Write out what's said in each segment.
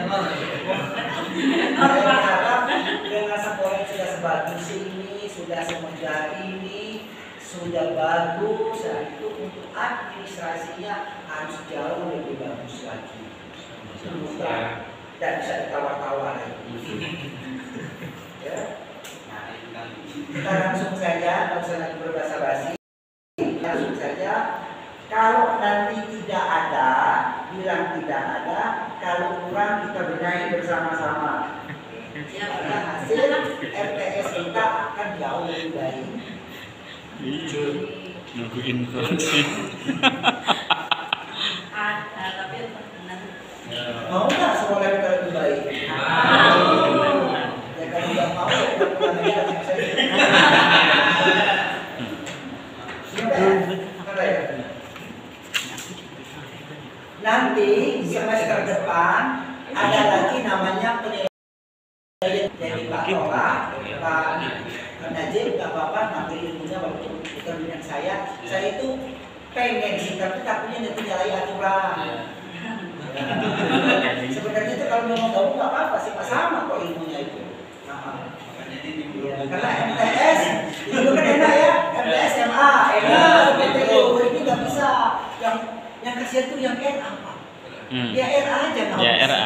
Saya berharap dengan sekolah yang sudah sebagus ini, sudah semegah ini, sudah bagus, nah itu untuk administrasinya harus jauh lebih bagus lagi. Dan bisa ditawar-tawar lagi. Ya. Nah, kita langsung saja, tidak usah lagi berbasa-basi. Langsung saja. Kalau nanti tidak ada, bilang tidak ada. Kalau kurang kita benahi bersama-sama. Karena hasil RTS kita akan jauh lebih baik. Nunggu instruksi. Tapi benar. Mau nggak sekolah kita lebih baik? Ya kalau nggak mau, kita pulang aja. Nanti semester depan ada lagi namanya penilaian. Jadi Pak Tola, Pak Najib, Pak Bapak ngambil ilmunya waktu dengan saya itu pengen sih, tapi takutnya nanti nyalahi aturan. Sebenarnya itu kalau memang tahu nggak apa-apa sih, sama kok ilmunya itu. Karena MTS itu kan enak ya, MTS MA enak, PTU ini nggak bisa. Yang kasihan tuh yang R apa? Ya R aja nggak Ya bisa. RA.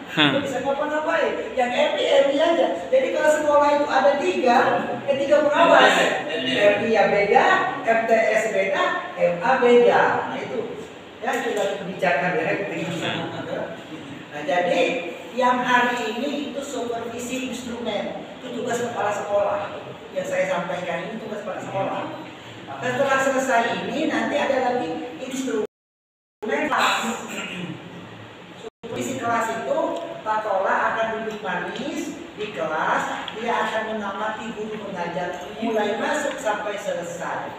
Nggak bisa ngapa-ngapain. Yang MI aja. Jadi kalau sekolah itu ada tiga pengawas. MI ya beda, MTS beda, MA beda. Nah itu ya juga kebijakan direktif. Nah jadi yang hari ini itu supervisi instrumen, itu tugas kepala sekolah. Yang saya sampaikan ini tugas kepala sekolah. Dan setelah selesai ini nanti ada lagi instrumen kelas. Supervisi kelas itu Pak Tola akan duduk manis di kelas, dia akan mengamati guru mengajar mulai masuk sampai selesai.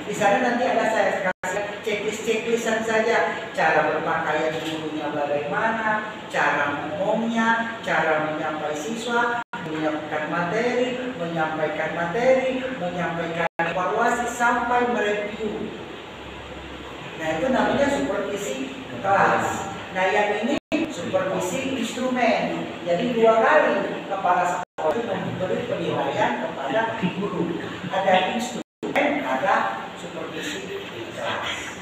Di sana nanti ada saya kasih checklist-checklistan saja, cara berpakaian gurunya bagaimana, cara ngomongnya, cara menyampaikan siswa, menyampaikan materi, menyampaikan evaluasi sampai mereview. Nah itu namanya supervisi kelas. Nah yang ini supervisi instrumen. Jadi 2 kali kepala sekolah itu memberi penilaian kepada guru. Ada instrumen, ada supervisi kelas.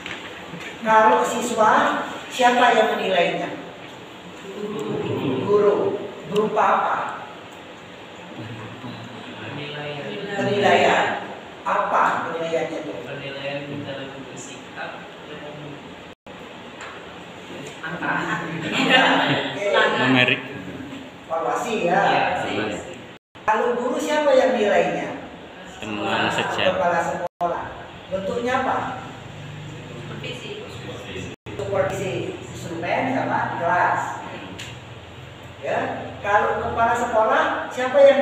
Kalau siswa, siapa yang menilainya? Guru. Berupa apa? Penilaian. Apa penilaiannya itu? Penilaian dalam bersikap angka. Numerik. Evaluasi ya. Kalau guru siapa yang nilainya? Temuan sejarah. Kepala sekolah. Bentuknya apa? Supervisi instrumen sama kelas. Ya. Kalau kepala sekolah siapa yang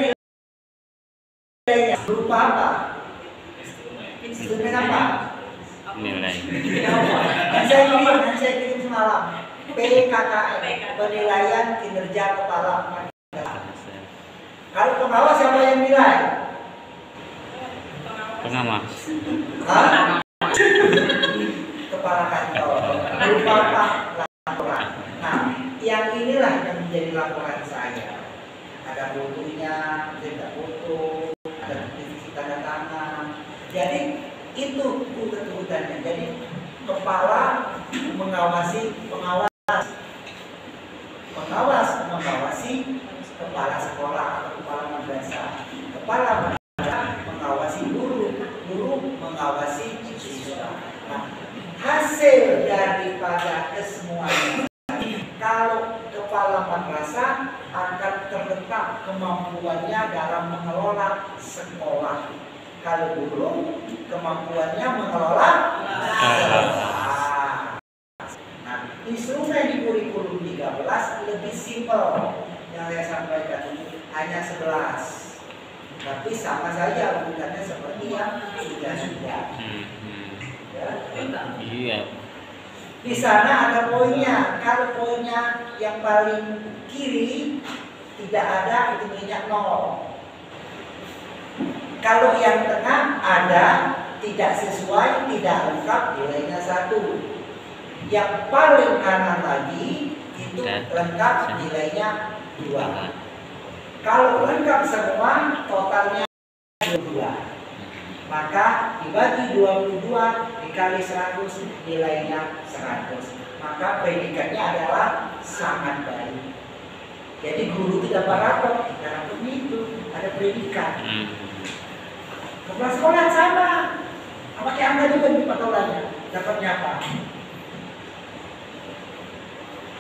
nilainya? Berupa apa? Instrumen apa? Nilai. Nanti saya kirim semalam. PKKM, penilaian kinerja kepala sekolah. Kalau pengawas siapa yang nilai? Pengawas. Hah? Kepala kantor. Berupa apa? Laporan. Nah, yang inilah yang menjadi laporan saya. Ada fotonya, ada foto, ada divisi tanda tangan. Jadi itu urutannya. Jadi kepala mengawasi pengawas, mengawasi kepala sekolah atau kepala madrasah. Kepala madrasah mengawasi guru, guru mengawasi siswa. Nah, hasil daripada kesemuanya, kalau kepala madrasah akan terletak kemampuannya dalam mengelola sekolah. Kalau guru kemampuannya mengelola sekolah. Nah, instrumen di kurikulum 13 lebih simpel. Yang saya sampaikan ini hanya 11. Tapi sama saja urutannya seperti yang sudah. Ya. Iya. Di sana ada poinnya. Kalau poinnya yang paling kiri tidak ada, itu nilainya 0. Kalau yang tengah ada, tidak sesuai, tidak lengkap, nilainya 1. Yang paling kanan lagi itu lengkap nilainya 2. Kalau lengkap semua totalnya 22. Maka dibagi 22 dikali 100 nilainya 100. Maka predikatnya adalah sangat baik. Jadi guru tidak parapot dalam itu ada predikat. Kepala sekolah sama. Pakai angka juga di patolannya. Dapatnya apa?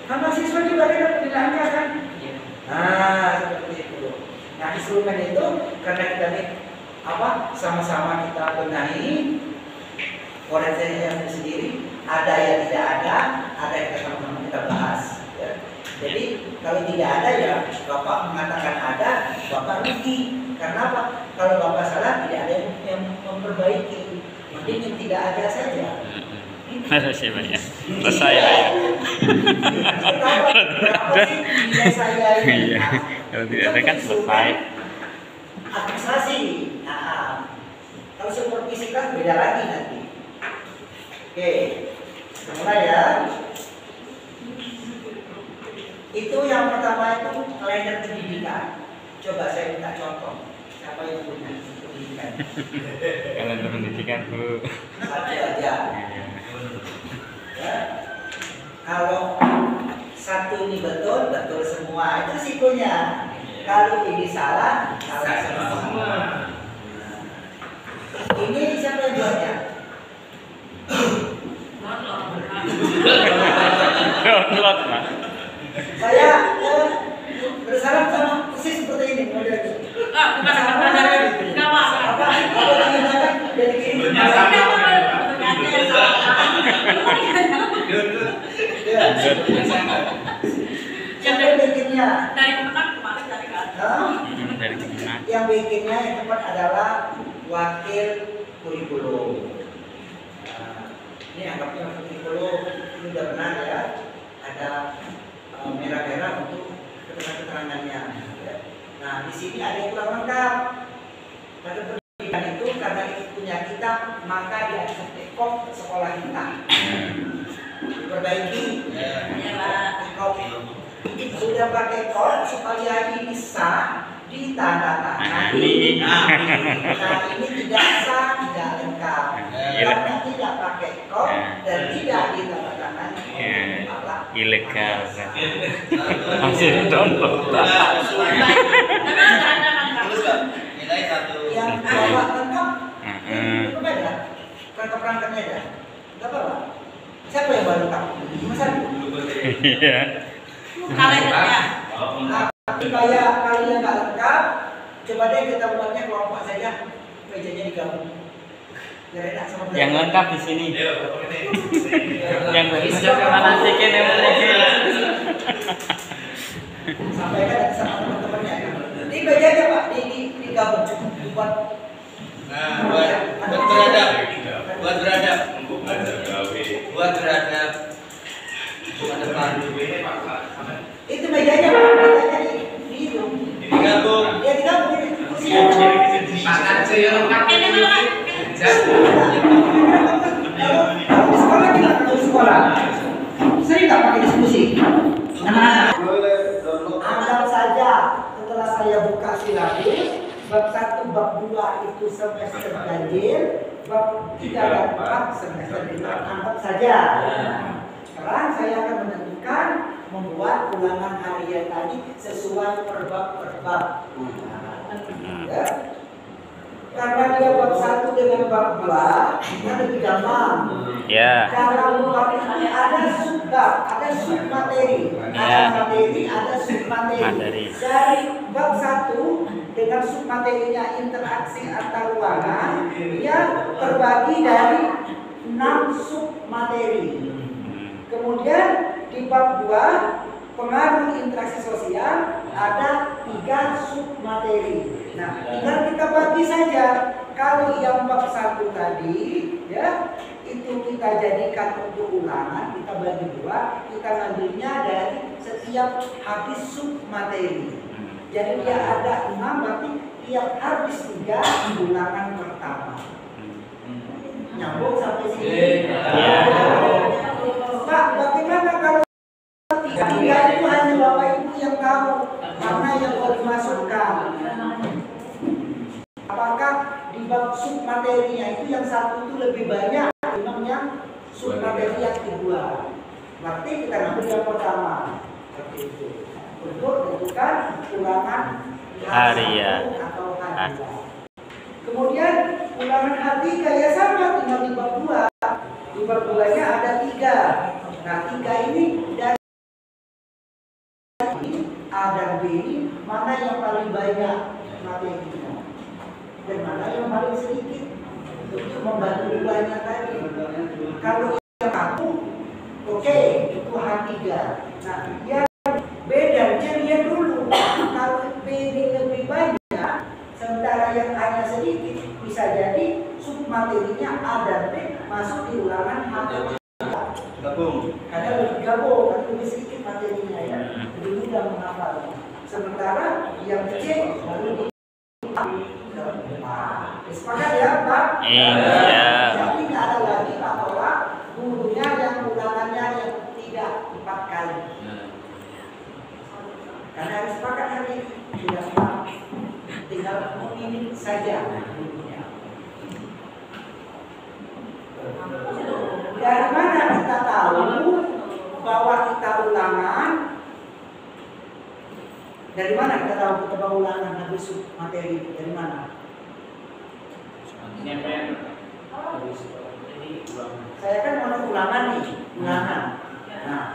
Nama siswa juga dapat nilai angka kan? Nah, seperti itu. Nah, instrumen itu karena kita sama-sama kita benahi orientasinya sendiri, ada yang tidak ada yang kita sama-sama kita bahas. Ya. Jadi kalau tidak ada ya Bapak mengatakan ada, Bapak rugi. Karena apa? Kalau Bapak salah tidak ada yang memperbaiki. Mending yang tidak ada saja. Masih banyak. Selesai ya. Kenapa sih tidak saya ini? Iya. Kalau tidak ada kan selesai. Administrasi. Nah, kalau supervisi kan beda lagi nanti. Oke, mulai ya. Itu yang pertama itu kalender pendidikan. Coba saya minta contoh. Siapa yang punya pendidikan? Kalender pendidikan Bu. Satu aja. Ya. Kalau satu ini betul, betul semua. Itu risikonya. Kalau ini salah, salah semua. Ini siapa yang buatnya? Download Mas. Saya bersalah sama persis seperti ini modelnya. Bukan sama dari kawan. Apa jangan-jangan dari kiri? Siapa yang bikinnya? Dari kemenang kemarin dari kan. Dari Kemenak. Yang bikinnya yang tepat adalah wakil kurikulum. Nah, ini anggapnya wakil kurikulum ini sudah benar ya. Ada merah-merah untuk keterangan-keterangannya. Nah, di sini ada yang kurang lengkap. Pada pendidikan itu karena itu punya kita, maka dia harus tekok sekolah kita. Diperbaiki. Iya Pak. Tekok. Sudah pakai kod supaya ini bisa ditandatangani. Nah, ini tidak sah, tidak lengkap. Karena tidak pakai kod dan tidak ditandatangani. Ilegal. Masih di download. Yang bawa lengkap, berbeda. Perangkat-perangkatnya ada. Enggak apa-apa. Siapa yang bawa lengkap? Cuma satu. Iya. Kalendernya. Supaya kalian nggak lengkap, coba deh kita buatnya kelompok saja, mejanya digabung. Biar enak sama belajar. Yang lengkap di sini. Yang bisa menantikan yang menantikan. Sampaikan sama teman-temannya. Ini mejanya Pak, digabung, dibuat. Nah, buat beradab, buat depan. Itu mejanya Pak, mejanya di itu. Digabung. Ya digabung ini. Kursinya. Ini mana? Kalau di sekolah kita kalau di sekolah sering nggak pakai diskusi. Nah, anggap saja setelah saya buka silabus bab 1, bab 2 itu semester ganjil, bab 3 dan 4 semester genap. Anggap saja. Sekarang saya akan menentukan membuat ulangan harian tadi sesuai per bab. Ya. Karena dia bab 1 dengan bab 2 kan lebih gampang. Ya. Dalam bab itu ada subbab, ada submateri, ada materi, ada submateri. Dari bab 1 dengan submaterinya interaksi antar ruangan, dia terbagi dari 6 submateri. Kemudian di bab 2 pengaruh interaksi sosial ada 3 submateri. Nah, tinggal kita bagi saja. Kalau yang bab 1 tadi, ya, itu kita jadikan untuk ulangan, kita bagi 2, kita ngambilnya dari setiap habis submateri. Jadi dia ada 6, berarti tiap habis 3 ulangan pertama. Nyambung sampai sini. Pak, bagaimana kalau 3 itu hanya yang tahu mana yang mau dimasukkan. Apakah di bab sub materinya itu yang satu itu lebih banyak dibanding yang sub materi yang kedua? Berarti kita ambil yang pertama. Seperti itu. Untuk menentukan ulangan harian atau harian. Kemudian ulangan H3 ya sama, tinggal di bab 2. Di bab 2-nya ada 3. Nah 3 ini dari A dan B ini mana yang paling banyak materinya dan mana yang paling sedikit untuk membantu ulangnya tadi. Kalau yang satu, oke, itu H3. Nah yang B dan C lihat dulu. Kalau B ini lebih banyak sementara yang A-nya sedikit, bisa jadi sub materinya A dan B masuk di ulangan H3. Gabung. Karena lebih gabung, tapi lebih sedikit materinya ya. Jadi mudah menghafal. Sementara yang C baru di sepakat ya Pak? Iya. Jadi nggak ada lagi bahwa gurunya yang ulangannya yang tidak 4 kali. Karena harus sepakat hari ini sudah Pak. Tinggal memilih saja gurunya. Dari mana kita tahu bahwa kita ulangan? Dari mana kita tahu kita bawa ulangan habis materi? Dari mana? Saya kan mau ulangan nih, ulangan. Nah,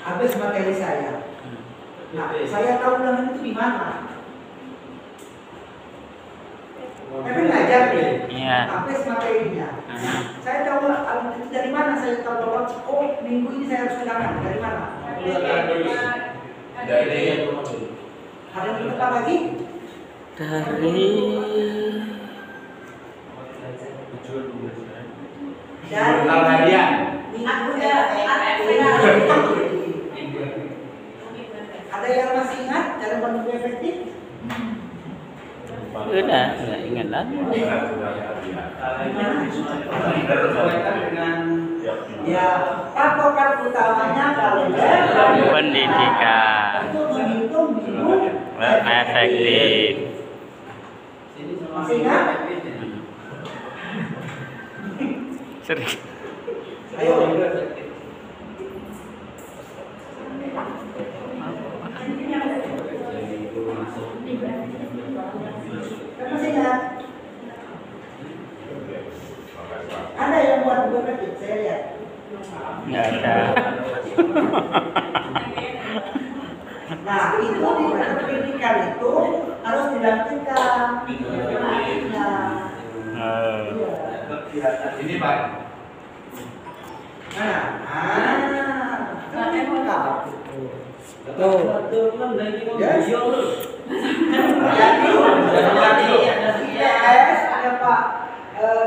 habis materi saya. Nah, saya tahu ulangan itu di mana? Tapi ngajar nih, Iya. habis materinya. Saya tahu itu dari mana saya tahu bahwa oh minggu ini saya harus ulangan dari mana? Dari Ada yang depan lagi? Dari harian. minggu Ada yang masih ingat cara menghitung efektif? Udah, nggak ingat lagi. Ya, patokan utamanya kalender Pendidikan untuk menghitung minggu efektif. Masih ingat? Sering. Ayo. Masih ingat? Ada yang buat buku kecil, saya lihat. Nggak ada. Nah, itu di pendidikan itu harus dilakukan. Oh. Ini Pak. IPS ada Pak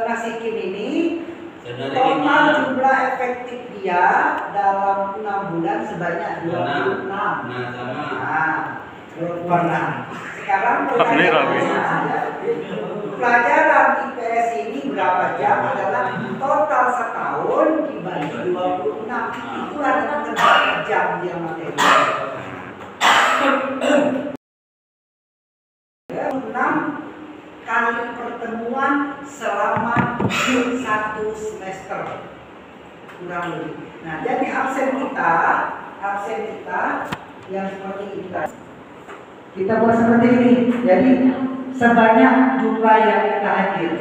Nasikin ini total jumlah efektif dia dalam 6 bulan sebanyak 26. Nah, 26. Sekarang pelajaran IPS ini berapa jam adalah total setahun dibagi 26. Itulah dengan berapa jam dia materi. 6 kali pertemuan selama 1 semester kurang lebih. Nah, jadi absen kita yang seperti ini. Kita buat seperti ini. Jadi sebanyak jumlah yang kita hadir.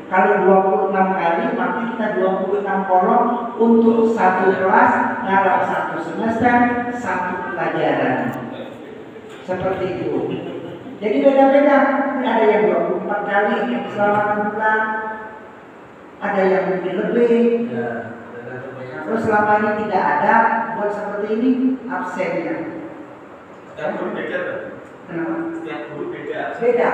Kalau 26 kali, maka kita 26 kolom untuk satu kelas dalam 1 semester 1 pelajaran. Seperti itu. Jadi beda-beda. Ada yang 24 kali selama 6 bulan, ada yang lebih. Terus selama ini tidak ada buat seperti ini absennya. Setiap guru beda. Kenapa? Setiap guru beda. Beda.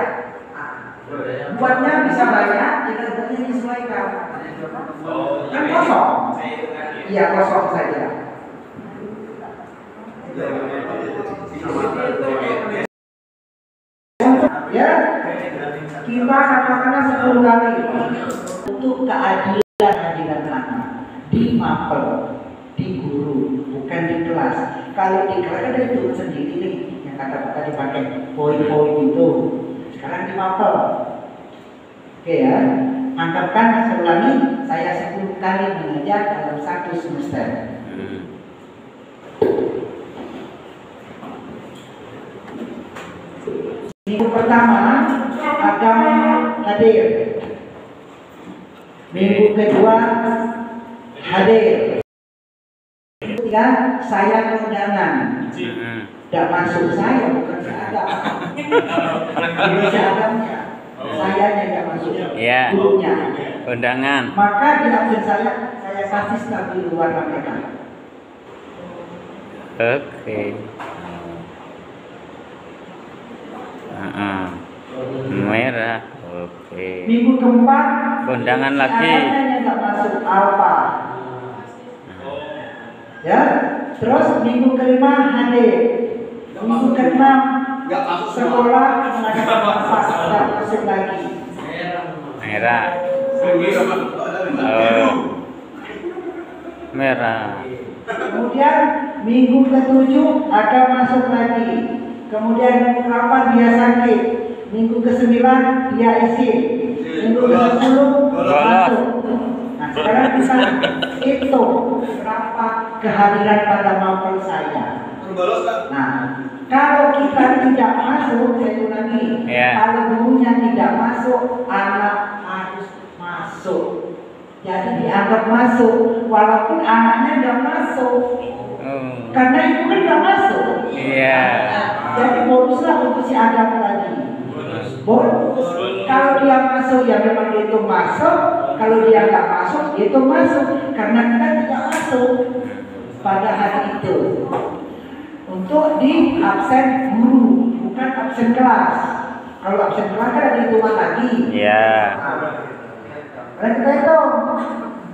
Buatnya bisa banyak, kita menyesuaikan. Oh, Kan kosong. Iya kosong saja. Ya, kita katakanlah 10 kali untuk keadilan anak di mapel. di guru, bukan di kelas. Kalau di kelas ada itu sendiri nih, yang kata tadi pakai poin-poin itu. Sekarang di mapel. Oke ya, anggapkan saya ulangi, saya 10 kali mengajar dalam 1 semester. Minggu pertama agama hadir. Minggu kedua hadir. Ketiga saya kondangan. Tidak masuk saya, bukan saya ini seadamnya. Saya tidak masuk. Iya. Gurunya. Undangan. Maka di absen saya kasih stabilo warna merah. Oke. Merah. Oke. Minggu keempat Undangan lagi. seadanya tidak masuk alfa. Ya, terus minggu kelima hadir. Minggu keenam Nggak masuk sekolah mengadakan pas tidak masuk lagi. Merah. Merah. Kemudian minggu ketujuh ada masuk lagi. Kemudian minggu ke-8 dia sakit. Minggu ke-9 dia isi. Minggu ke-10 masuk. Nah sekarang bisa hitung berapa kehadiran pada mapel saya. Nah, kalau kita tidak masuk, saya ulangi, kalau gurunya tidak masuk, anak harus masuk. Jadi dianggap masuk, walaupun anaknya nggak masuk, karena itu kan nggak masuk. Iya. Jadi bonuslah untuk si Adam tadi. Bonus. Kalau dia masuk, ya memang itu masuk. Kalau dia nggak masuk, itu masuk. Karena kita tidak masuk pada hari itu. Untuk di absen guru, bukan absen kelas. Kalau absen kelas kan ada hitungan lagi. Iya. Dan kita hitung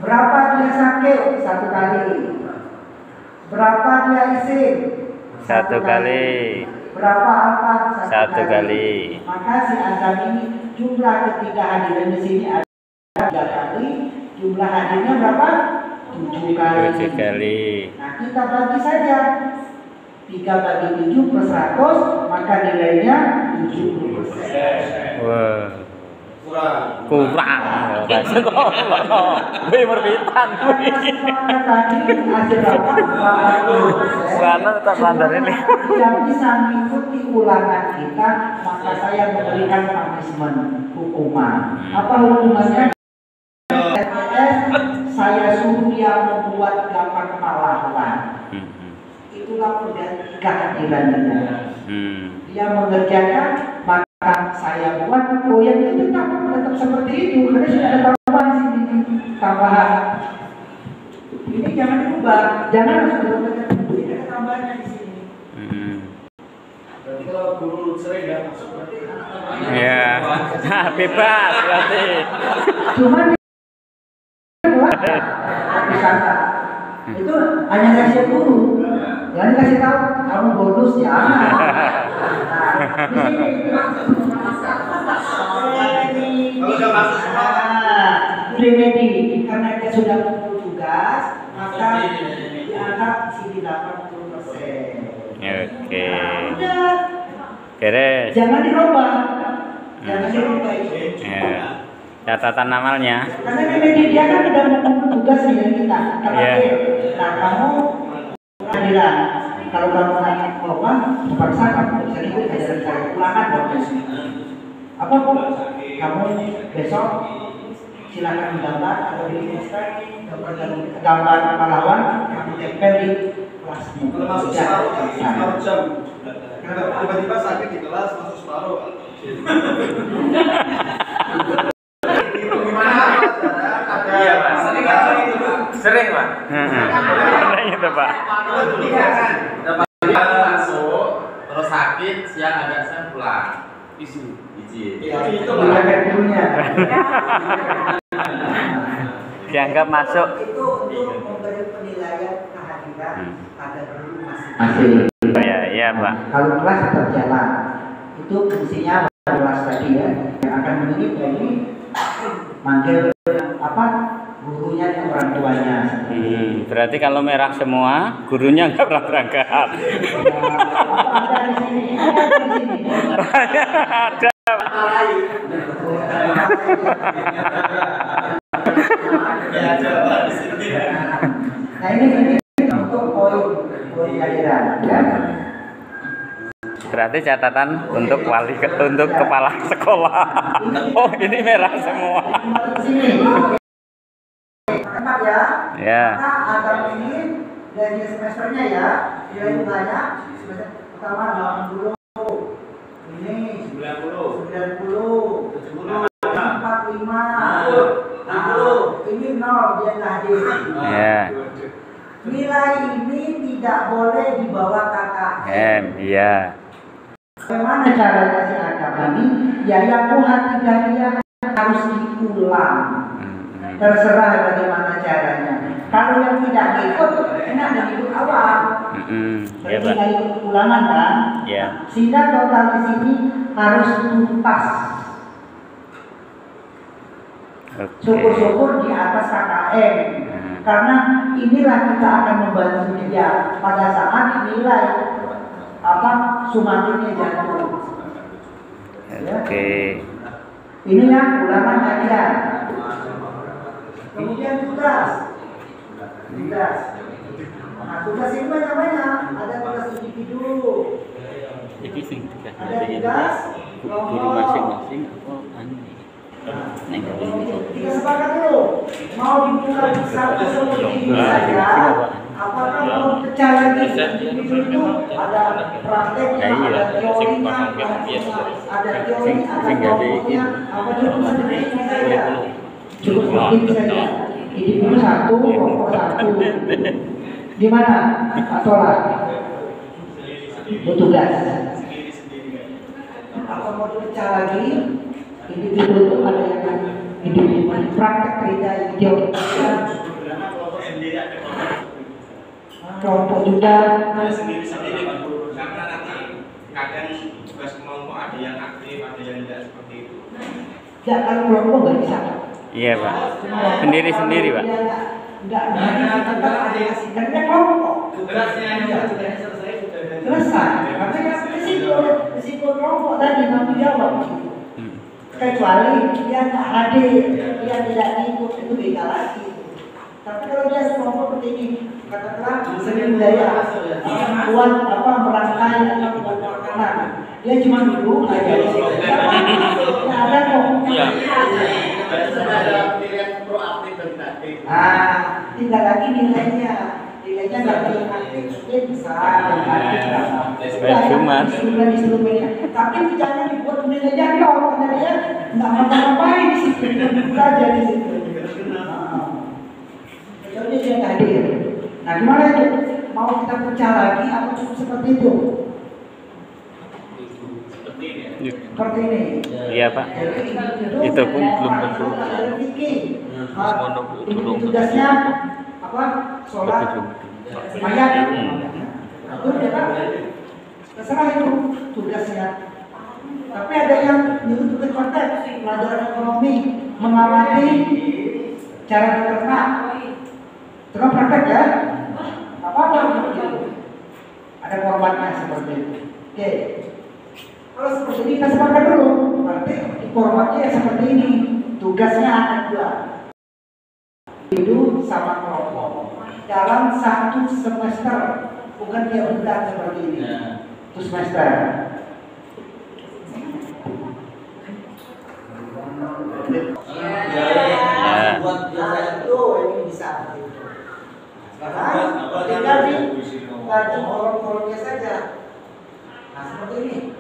berapa dia sakit 1 kali, berapa dia isi 1 kali. berapa alfa 1 kali. Maka si Adam ini jumlah ketidakhadiran di sini ada 3 kali, jumlah hadirnya berapa? 7 kali. 7 kali. Nah kita bagi saja 3 bagi 7 plus 100, maka nilainya 70%. Wah. Kurang. Wih merpitan. Tadi hasil rapat 40%. Sana tetap standar ini. Yang bisa mengikuti ulangan kita, maka saya memberikan punishment, hukuman. Apa hukumannya? Saya suruh dia membuat gambar pahlawan. Itulah pengganti kehadiran dia. Dia mengerjakan, maka saya buat. Oh yang itu tetap seperti itu, karena sudah ada tambahan di sini, tambahan. Ini jangan diubah, jangan harus berubah. Ini ada tambahannya di sini. Berarti kalau guru sering nggak masuk berarti. Iya. Nah, bebas berarti. Cuman disangka itu hanya kasih guru, jangan kasih tahu kamu bonus ya. Kalau udah masuk semua. Remedi karena dia sudah mengumpul tugas, maka dianggap sini 80%. Oke. Udah, Beres. jangan dirubah, jangan dirubah itu. Ya. Catatan amalnya. Karena remedi dia kan sudah mengumpul tugas dengan kita. Iya. Nah kamu kehadiran. Kalau kamu nanya apa, terpaksa kamu bisa ikut ajaran saya ulangan bonus. Apa pun kamu besok silakan menggambar atau di Instagram gambar pahlawan kamu tempel di kelasmu. Kalau masuk separuh jam. Kenapa tiba-tiba sakit di kelas masuk separuh? Gimana? Iya, Pak. Sering, Pak. Sering itu, Pak. Iya kan? Dapat masuk, terus sakit, siang agak siang pulang. Izin. Iya, itu Menggunakan gurunya. Dianggap masuk. Itu untuk memberi penilaian kehadiran pada guru masing-masing. Ya, iya, Pak. Kalau kelas tetap jalan, itu fungsinya kelas tadi ya, yang akan menunjuk dari manggil apa gurunya yang orang tuanya. Berarti kalau merah semua, gurunya nggak pernah berangkat. Ada di sini, ada di sini. Ada. Nah ini untuk poin aliran, ya. Berarti catatan untuk untuk kepala sekolah. Oh, ini merah semua. Kembali ke sini. Enak ya. Ya. Maka agam ini dari semesternya ya, nilai bunganya semester pertama 80, ini 90, 45, 60, ini 0 dia nggak hadir. Ya. Nilai ini tidak boleh dibawa KKM. Iya. Bagaimana caranya si agam ini? Ya yang perhatikan dia harus diulang. Terserah bagaimana caranya. Kalau yang tidak ikut, enak dan ikut awal. Ya, Berarti Pak. nggak ikut ulangan kan? Ya. Sehingga total di sini harus tuntas. Oke. Syukur-syukur di atas KKM. Karena inilah kita akan membantu dia pada saat nilai sumatifnya jatuh. Oke. Ini yang ulangan hadiah. Kemudian tugas. Nah, tugas ini banyak-banyak. Ada tugas individu. Ada tugas kelompok. Kita sepakat dulu. Mau dibuka satu seperti ini saja. Apakah mau pecah lagi individu itu? Ada prakteknya, ada teorinya, ada kelompoknya. Apa cukup seperti ini saja? Cukup seperti ini saja. Individu satu, kelompok satu. Di mana? Atola. Tugas. Apa mau dipecah lagi? Individu itu ada yang individu praktek kerja hijau. Kelompok juga. Sendiri-sendiri karena nanti kadang tugas kelompok ada yang aktif, ada yang tidak seperti itu. Ya kalau kelompok nggak bisa. Iya, Pak. Sendiri-sendiri, Pak. Enggak karena kelompok. Tugasnya Selesai. Karena risiko kelompok tadi tanggung jawab. Kecuali dia nggak hadir, dia tidak ikut, itu beda lagi. Tapi kalau dia kelompok seperti ini, katakanlah seni budaya, buat merangkai atau buat makanan, dia cuma duduk aja di situ. Nggak ada kok. Ada pilihan proaktif dan aktif. Tinggal lagi nilainya nggak boleh aktif, dia bisa instrumennya. Tapi jangan dibuat nilainya nol, karena dia nggak ngapa-ngapain di situ, saja di situ. Kecuali dia nggak hadir. Nah gimana itu? Mau kita pecah lagi atau cukup seperti itu? Seperti ini. Iya, Pak. Itu pun belum tentu. Tugasnya apa? Sholat mayat. Terserah itu tugasnya. Tapi ada yang nyuruh tugas praktek, pelajaran ekonomi, mengamati cara beternak. Terus praktek ya? Apa-apa. Ada formatnya seperti itu. Oke. Kalau seperti ini kita sepakat dulu. Berarti formatnya seperti ini. Tugasnya ada dua. Individu sama kelompok. Dalam satu semester, bukan tiap bulan seperti ini. Itu semester. Buat itu ini bisa. Sekarang tinggal di kolom-kolomnya saja. Nah seperti ini.